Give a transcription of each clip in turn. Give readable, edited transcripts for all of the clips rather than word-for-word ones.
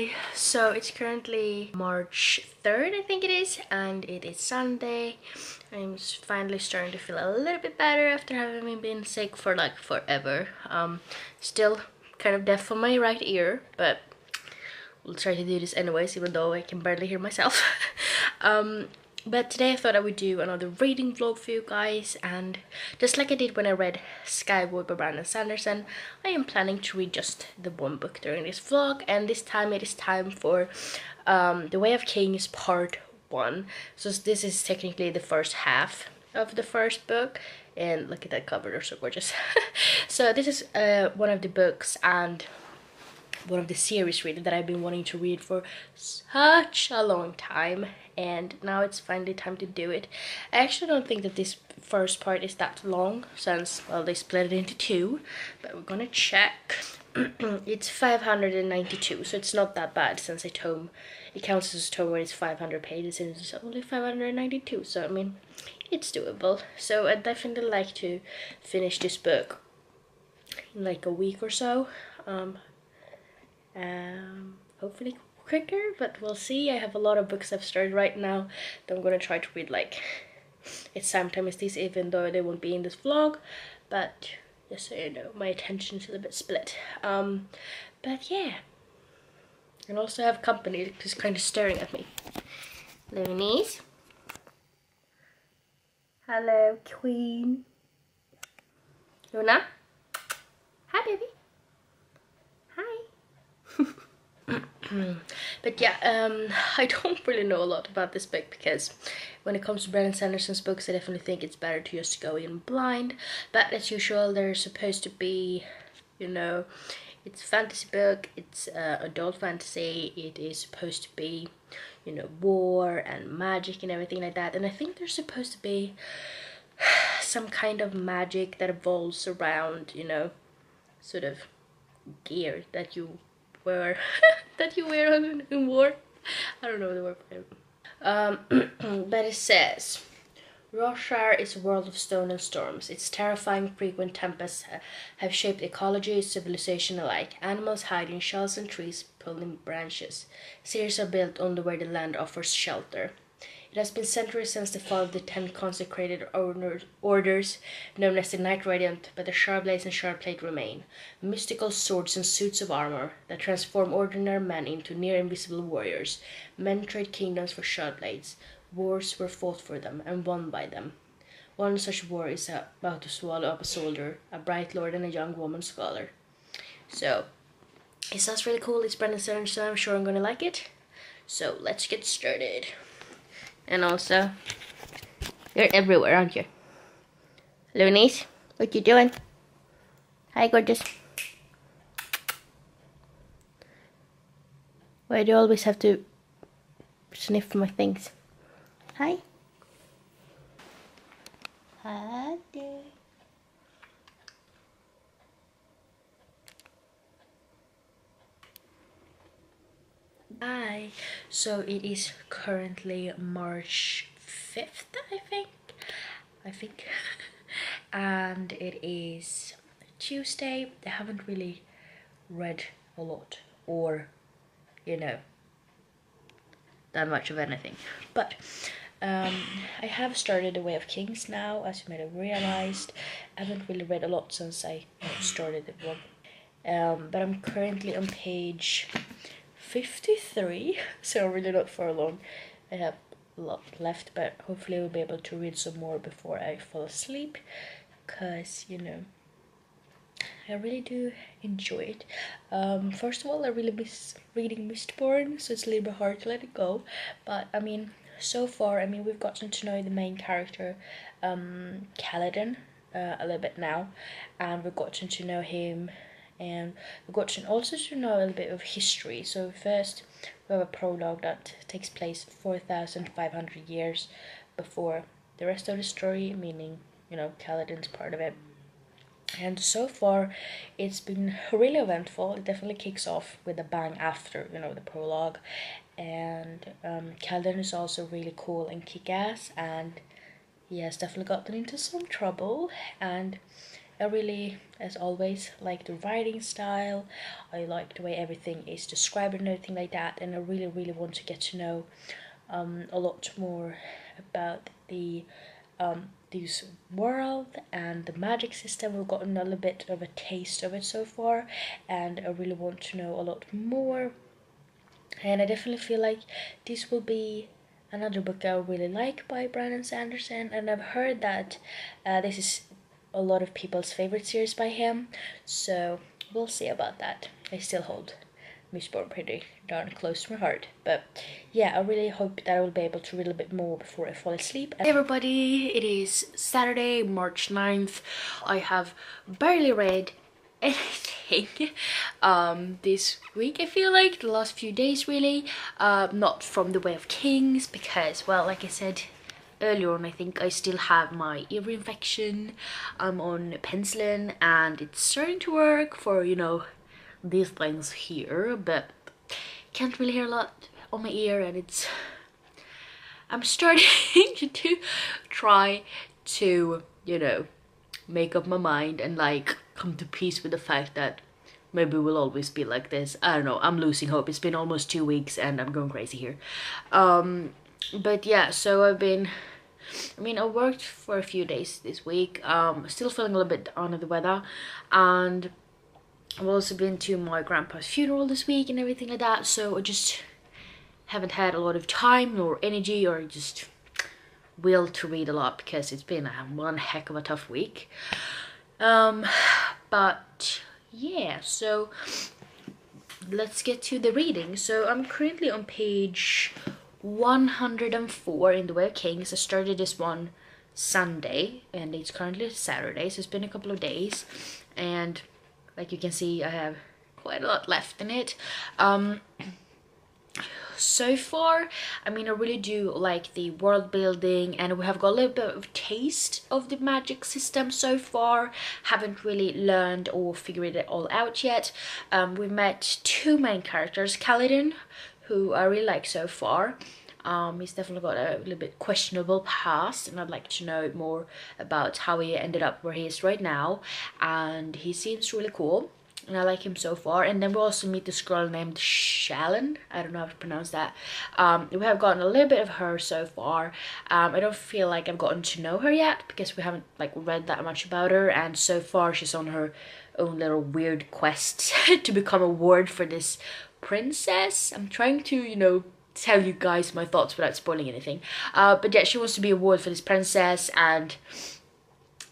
Hi, so it's currently March 3rd, I think it is, and it is Sunday. I'm finally starting to feel a little bit better after having been sick for like forever. Still kind of deaf on my right ear, but we'll try to do this anyways, even though I can barely hear myself. But today I thought I would do another reading vlog for you guys, and just like I did when I read Skyward by Brandon Sanderson, I am planning to read just the one book during this vlog, and this time it is time for The Way of Kings Part 1. So this is technically the first half of the first book, and look at that cover, they're so gorgeous. So this is one of the books and one of the series really that I've been wanting to read for such a long time, and now it's finally time to do it. I actually don't think that this first part is that long, since, well, they split it into two, but we're gonna check. It's 592, so it's not that bad, since a tome, it counts as a tome when it's 500 pages and it's only 592, so I mean, it's doable. So I'd definitely like to finish this book in like a week or so. Hopefully quicker, but we'll see. I have a lot of books I've started right now that I'm gonna try to read like it's same time as this, even though they won't be in this vlog, but just so you know, my attention is a bit split. But yeah, and also have company just kind of staring at me. Hello, niece. Hello, queen. Luna. Hi, baby. Hi. But yeah, I don't really know a lot about this book, because when it comes to Brandon Sanderson's books, I definitely think it's better to just go in blind. But as usual, they're supposed to be, you know, it's a fantasy book, it's adult fantasy, it is supposed to be, you know, war and magic and everything like that. And I think there's supposed to be some kind of magic that evolves around, you know, sort of gear that you wear that you wear in war. I don't know the word for it. But it says, Roshar is a world of stone and storms. Its terrifying frequent tempests have shaped ecology, civilization alike. Animals hide in shells and trees, pulling branches. Cities are built only where the land offers shelter. It has been centuries since the fall of the 10 consecrated orders, known as the Knight Radiant, but the Sharblades and Sharplate remain, mystical swords and suits of armor that transform ordinary men into near-invisible warriors. Men trade kingdoms for Sharblades. Wars were fought for them and won by them. One such war is about to swallow up a soldier, a bright lord, and a young woman scholar. So, it sounds really cool. It's Brandon Sanderson, so I'm sure I'm gonna like it. So, let's get started. And also, you're everywhere, aren't you? Hello, niece. What you doing? Hi, gorgeous. Why do you always have to sniff my things? Hi. Hi there. Hi. So it is currently March 5th, I think. And it is Tuesday. I haven't really read a lot, or, you know, done much of anything. But I have started The Way of Kings now, as you might have realized. I haven't really read a lot since I started the vlog. But I'm currently on page 53, so really not far along. I have a lot left, but hopefully I will be able to read some more before I fall asleep, because, you know, I really do enjoy it. First of all, I really miss reading Mistborn, so it's a little bit hard to let it go, but I mean, so far, I mean, we've gotten to know the main character, Kaladin, a little bit now, and we've gotten to know him, and we've gotten also to know a little bit of history. So first, we have a prologue that takes place 4,500 years before the rest of the story, meaning, you know, Kaladin's part of it. And so far, it's been really eventful. It definitely kicks off with a bang after, you know, the prologue. And Kaladin is also really cool and kick-ass, and he has definitely gotten into some trouble. And I really, as always, like the writing style. I like the way everything is described and everything like that, and I really want to get to know a lot more about the this world and the magic system. We've gotten a little bit of a taste of it so far, and I really want to know a lot more. And I definitely feel like this will be another book I really like by Brandon Sanderson, and I've heard that this is a lot of people's favorite series by him, so we'll see about that. I still hold Mistborn pretty darn close to my heart, but yeah, I really hope that I will be able to read a little bit more before I fall asleep. Hey everybody, it is Saturday, March 9th. I have barely read anything this week. I feel like the last few days really, not from The Way of Kings, because, well, like I said earlier on, I think I still have my ear infection. I'm on penicillin and it's starting to work for, you know, these things here, but can't really hear a lot on my ear, and I'm starting to try to, you know, make up my mind and like come to peace with the fact that maybe we'll always be like this. I don't know, I'm losing hope. It's been almost 2 weeks and I'm going crazy here. But yeah, so I worked for a few days this week, still feeling a little bit under the weather, and I've also been to my grandpa's funeral this week and everything like that, so I just haven't had a lot of time nor energy or just will to read a lot, because it's been one heck of a tough week. But yeah, so let's get to the reading. So I'm currently on page 104 in The Way of Kings. I started this one Sunday and it's currently Saturday, so it's been a couple of days, and like you can see, I have quite a lot left in it. So far, I really do like the world building, and we have got a little bit of taste of the magic system so far. Haven't really learned or figured it all out yet. We met two main characters, Kaladin, who I really like so far. He's definitely got a little bit questionable past, and I'd like to know more about how he ended up where he is right now, and he seems really cool and I like him so far. And then we also meet this girl named Shalyn. I don't know how to pronounce that. We have gotten a little bit of her so far. I don't feel like I've gotten to know her yet because we haven't like read that much about her, and so far she's on her own little weird quest to become a ward for this princess. I'm trying to, you know, tell you guys my thoughts without spoiling anything, but yeah, she wants to be a ward for this princess, and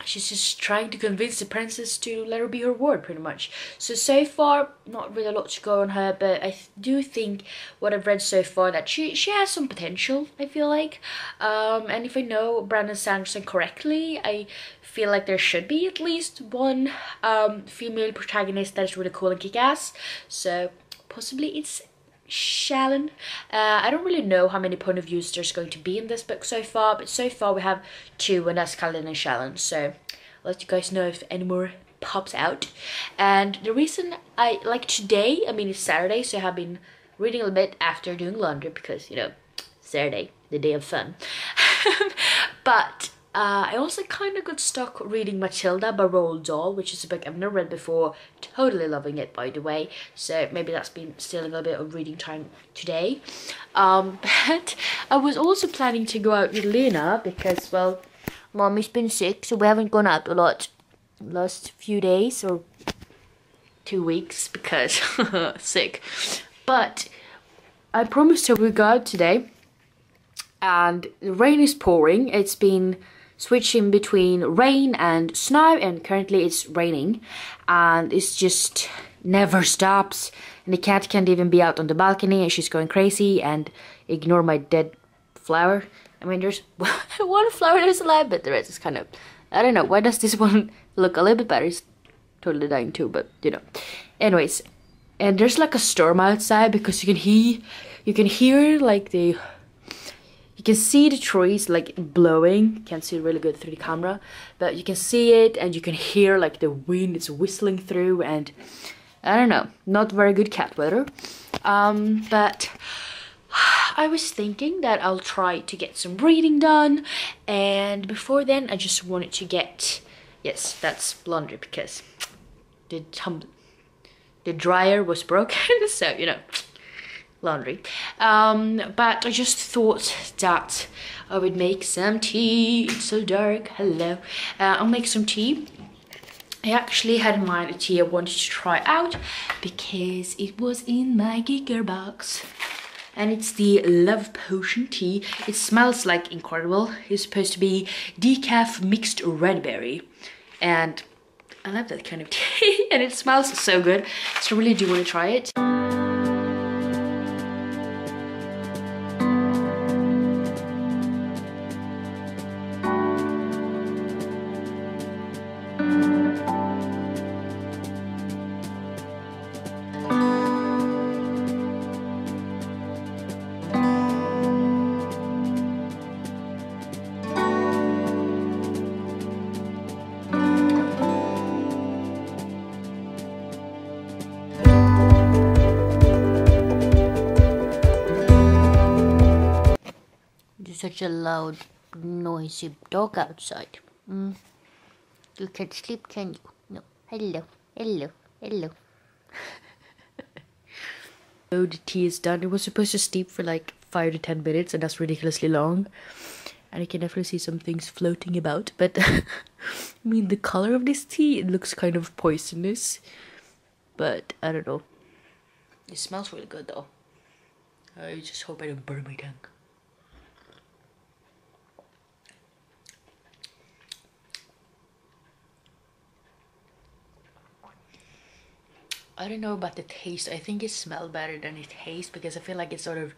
she's just trying to convince the princess to let her be her ward, pretty much. So far, not really a lot to go on her, but I do think what I've read so far that she has some potential, I feel like. And if I know Brandon Sanderson correctly, I feel like there should be at least one female protagonist that is really cool and kick-ass. So possibly it's Shalyn. I don't really know how many point of views there's going to be in this book so far, but so far we have two, and that's Kaladin and Shalyn. So I'll let you guys know if any more pops out. And the reason I like today, it's Saturday, so I have been reading a little bit after doing laundry because, you know, Saturday, the day of fun. But I also kind of got stuck reading Matilda by Roald Dahl, which is a book I've never read before. Totally loving it, by the way. So maybe that's been stealing a little bit of reading time today. But I was also planning to go out with Lena because, well, Mommy's been sick, so we haven't gone out a lot last few days or 2 weeks because sick. But I promised her we'd go out today, and the rain is pouring. It's been switching between rain and snow, and currently it's raining, and it's just never stops, and the cat can't even be out on the balcony, and she's going crazy. And ignore my dead flower. There's one flower that's alive, but the rest is kind of, I don't know, why does this one look a little bit better? It's totally dying too, but you know. Anyways, and there's like a storm outside because you can hear like you can see the trees like blowing. Can't see it really good through the camera, but you can see it, and you can hear like the wind is whistling through, and I don't know, not very good cat weather. But I was thinking that I'll try to get some reading done, and before then I just wanted to get, Yes, that's laundry because the dryer was broken, so you know, laundry. But I just thought that I would make some tea. It's so dark. Hello. I'll make some tea. I actually had in mind a tea I wanted to try out because it was in my Giger box. And it's the Love Potion tea. It smells like incredible. It's supposed to be decaf mixed red berry. And I love that kind of tea. And it smells so good. So I really do want to try it. Such a loud, noisy dog outside. You can't sleep, can you? No. Hello, hello, hello. So the tea is done. It was supposed to steep for like 5 to 10 minutes, and that's ridiculously long. And I can definitely see some things floating about. But I mean, the color of this tea, it looks kind of poisonous. But I don't know. It smells really good though. I just hope I don't burn my tongue. I don't know about the taste. I think it smells better than it tastes because I feel like it's sort of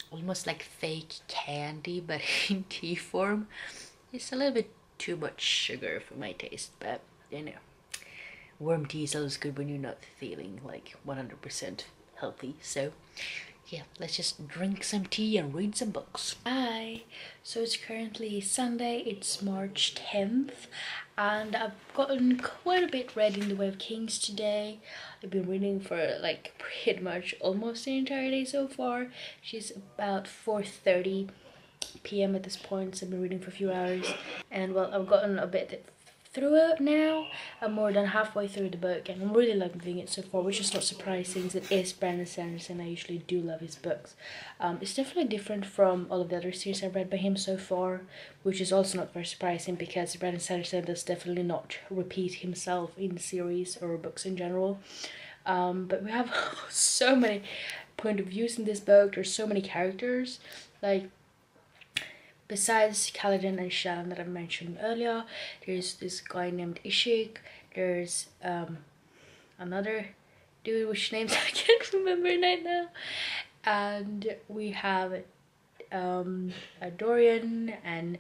almost like fake candy but in tea form. It's a little bit too much sugar for my taste, but you know, warm tea is always good when you're not feeling like 100% healthy. So yeah, let's just drink some tea and read some books. Hi! So it's currently Sunday, it's March 10th, and I've gotten quite a bit read in the way of Kings today. I've been reading for like pretty much almost the entire day so far. She's about 4:30 p.m. at this point, so I've been reading for a few hours. And well, I've gotten a bit through it now. I'm more than halfway through the book and I'm really loving it so far, which is not surprising since it is Brandon Sanderson. I usually do love his books. It's definitely different from all of the other series I've read by him so far, which is also not very surprising because Brandon Sanderson does definitely not repeat himself in series or books in general. But we have so many point of views in this book. There's so many characters, like besides Kaladin and Shan that I mentioned earlier, there's this guy named Ishik, there's another dude which names I can't remember right now, and we have a Dorian and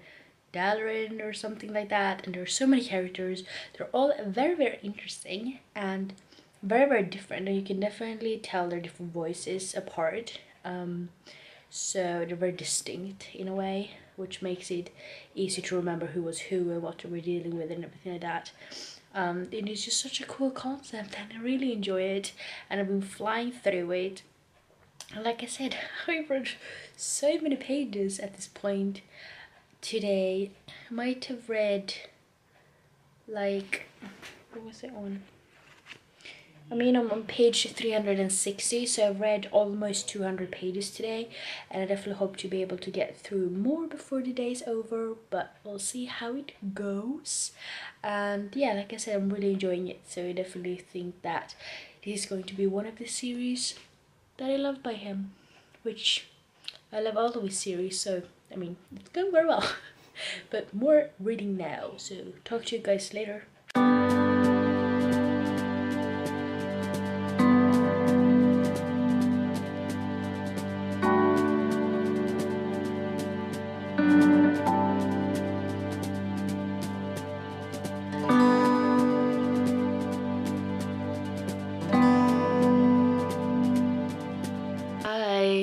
Dalarin or something like that, and there are so many characters. They're all very, very interesting and very, very different, and you can definitely tell their different voices apart. So they're very distinct in a way, which makes it easy to remember who was who and what we're dealing with and everything like that. It is just such a cool concept and I really enjoy it, and I've been flying through it. And like I said, I've read so many pages at this point today. I might have read like, what was it on? I mean, I'm on page 360, so I've read almost 200 pages today, and I definitely hope to be able to get through more before the day's over, but we'll see how it goes. And yeah, like I said, I'm really enjoying it, so I definitely think that this is going to be one of the series that I love by him, which I love all of his series, so I mean, it's going very well. But more reading now, so talk to you guys later.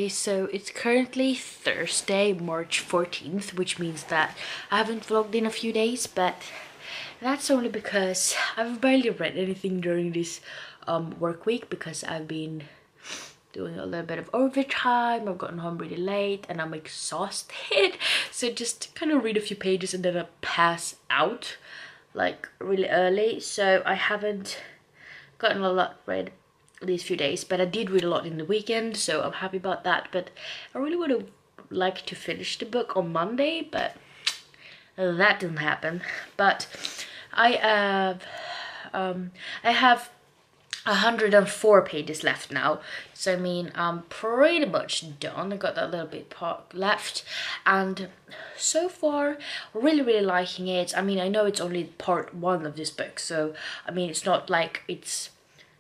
So it's currently Thursday, March 14th, which means that I haven't vlogged in a few days, but that's only because I've barely read anything during this work week because I've been doing a little bit of overtime. I've gotten home really late and I'm exhausted, so just kind of read a few pages and then I pass out. like really early, so I haven't gotten a lot read these few days, but I did read a lot in the weekend, so I'm happy about that. But I really would have liked to finish the book on Monday, but that didn't happen. But I have I have 104 pages left now, so I mean I'm pretty much done. I got that little bit part left, and so far really liking it. I mean, I know it's only part 1 of this book, so I mean it's not like it's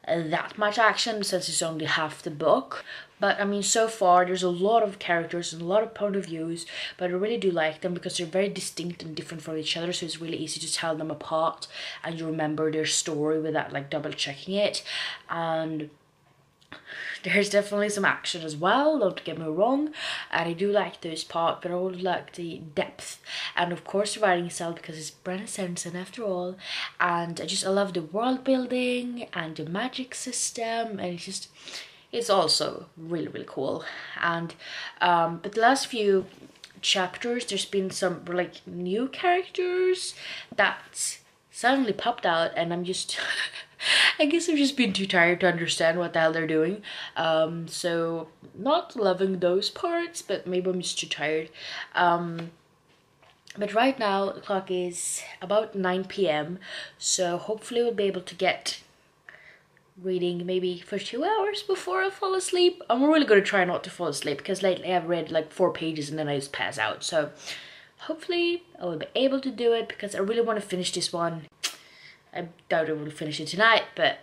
that much action since it's only half the book, but I mean so far there's a lot of characters and a lot of point of views, but I really do like them because they're very distinct and different from each other, so it's really easy to tell them apart and you remember their story without like double checking it. And there's definitely some action as well, don't get me wrong, and I do like those parts, but I would like the depth and of course the writing style because it's Brandon Sanderson after all. And I love the world building and the magic system, and it's also really cool. And but the last few chapters there's been some like new characters that suddenly popped out, and I'm just I guess I've just been too tired to understand what the hell they're doing. So not loving those parts, but maybe I'm just too tired. But right now the clock is about 9 p.m. so hopefully we'll be able to get reading maybe for 2 hours before I fall asleep. I'm really gonna try not to fall asleep because lately I've read like 4 pages and then I just pass out. So hopefully I will be able to do it because I really want to finish this one. I doubt I will finish it tonight, but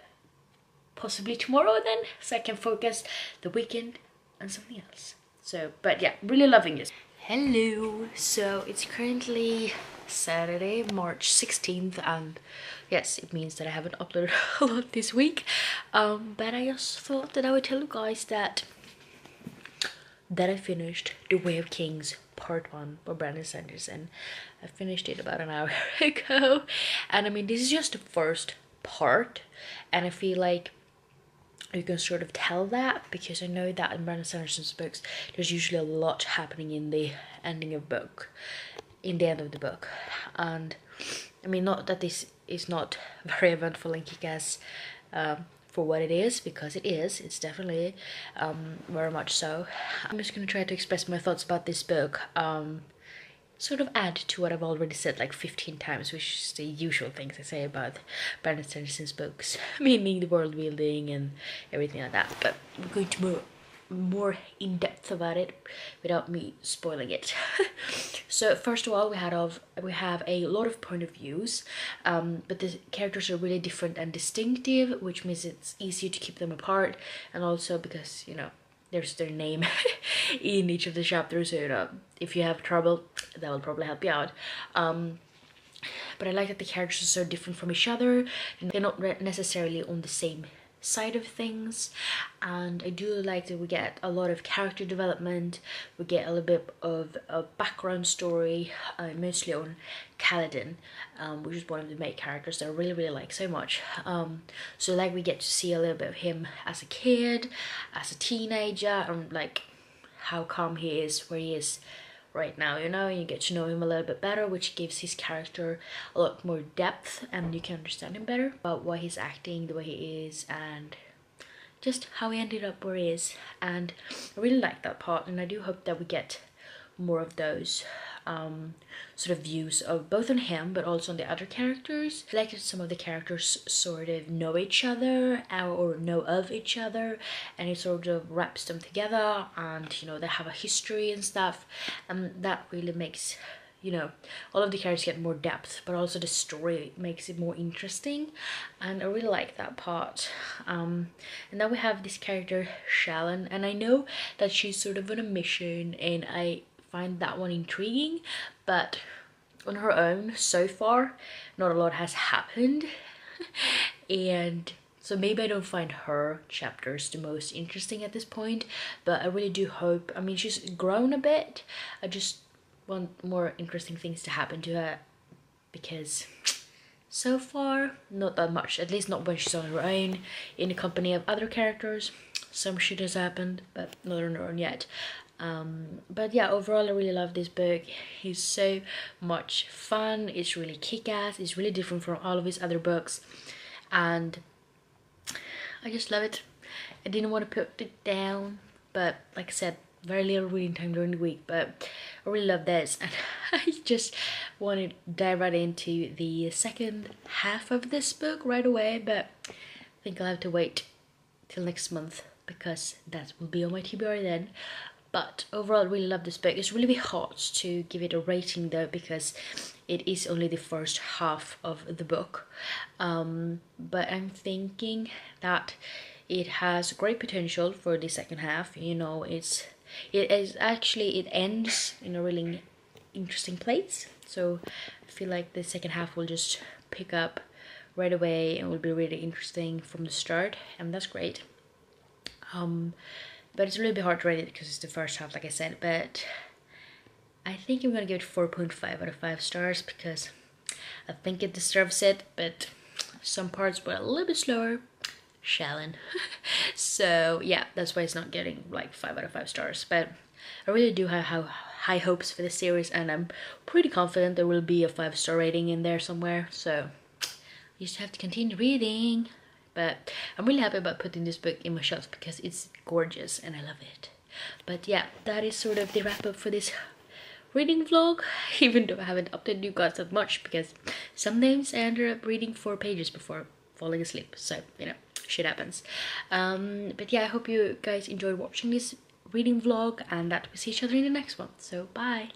possibly tomorrow then, so I can focus the weekend on something else. So, but yeah, really loving this. Hello, so it's currently Saturday, March 16th, and yes, it means that I haven't uploaded a lot this week. But I just thought that I would tell you guys that I finished The Way of Kings Part 1 by Brandon Sanderson. I finished it about an hour ago, and I mean this is just the first part, and I feel like you can sort of tell that because I know that in Brandon Sanderson's books there's usually a lot happening in the ending of book, in the end of the book. And I mean, not that this is not very eventful and kick-ass for what it is, because it is. It's definitely very much so. I'm just gonna try to express my thoughts about this book, sort of add to what I've already said like 15 times, which is the usual things I say about Brandon Sanderson's books, meaning the world building and everything like that. But we're going to more in depth about it without me spoiling it. So first of all, we have a lot of point of views, but the characters are really different and distinctive, which means it's easier to keep them apart, and also because, you know, there's their name in each of the chapters, so you know, if you have trouble, that will probably help you out. But I like that the characters are so different from each other, and they're not necessarily on the same side of things. And I do like that we get a lot of character development, we get a little bit of a background story, mostly on Kaladin, which is one of the main characters that I really like so much. So like we get to see a little bit of him as a kid, as a teenager, and like how come he is where he is right now, you know, and you get to know him a little bit better, which gives his character a lot more depth and you can understand him better about why he's acting the way he is and just how he ended up where he is. And I really like that part, and I do hope that we get more of those sort of views of both on him but also on the other characters. I like that some of the characters sort of know each other or know of each other, and it sort of wraps them together, and you know, they have a history and stuff, and that really makes, you know, all of the characters get more depth, but also the story makes it more interesting, and I really like that part. And then we have this character Shallan, and I know that she's sort of on a mission, and I find that one intriguing, but on her own so far not a lot has happened and so maybe I don't find her chapters the most interesting at this point, but I really do hope, I mean, she's grown a bit, I just want more interesting things to happen to her, because so far not that much, at least not when she's on her own in the company of other characters. Some shit has happened, but not on her own yet. But yeah, overall I really love this book. It's so much fun, it's really kick-ass, it's really different from all of his other books, and I just love it. I didn't want to put it down, but like I said, very little reading time during the week, but I really love this, and I just want to dive right into the second half of this book right away, but I think I'll have to wait till next month because that will be on my TBR then. But overall, I really love this book. It's really hard to give it a rating though, because it is only the first half of the book. But I'm thinking that it has great potential for the second half. You know, it ends in a really interesting place. So I feel like the second half will just pick up right away and will be really interesting from the start, and that's great. But it's a little bit hard to rate it because it's the first half, like I said, but I think I'm gonna give it 4.5 out of 5 stars because I think it deserves it, but some parts were a little bit slower. Shallon. So yeah, that's why it's not getting like 5 out of 5 stars, but I really do have high hopes for this series, and I'm pretty confident there will be a 5-star rating in there somewhere, so you just have to continue reading. But I'm really happy about putting this book in my shelves because it's gorgeous and I love it. But yeah, that is sort of the wrap up for this reading vlog, even though I haven't updated you guys that much because sometimes I end up reading 4 pages before falling asleep, so you know, shit happens. But yeah, I hope you guys enjoyed watching this reading vlog and that we see each other in the next one, so bye.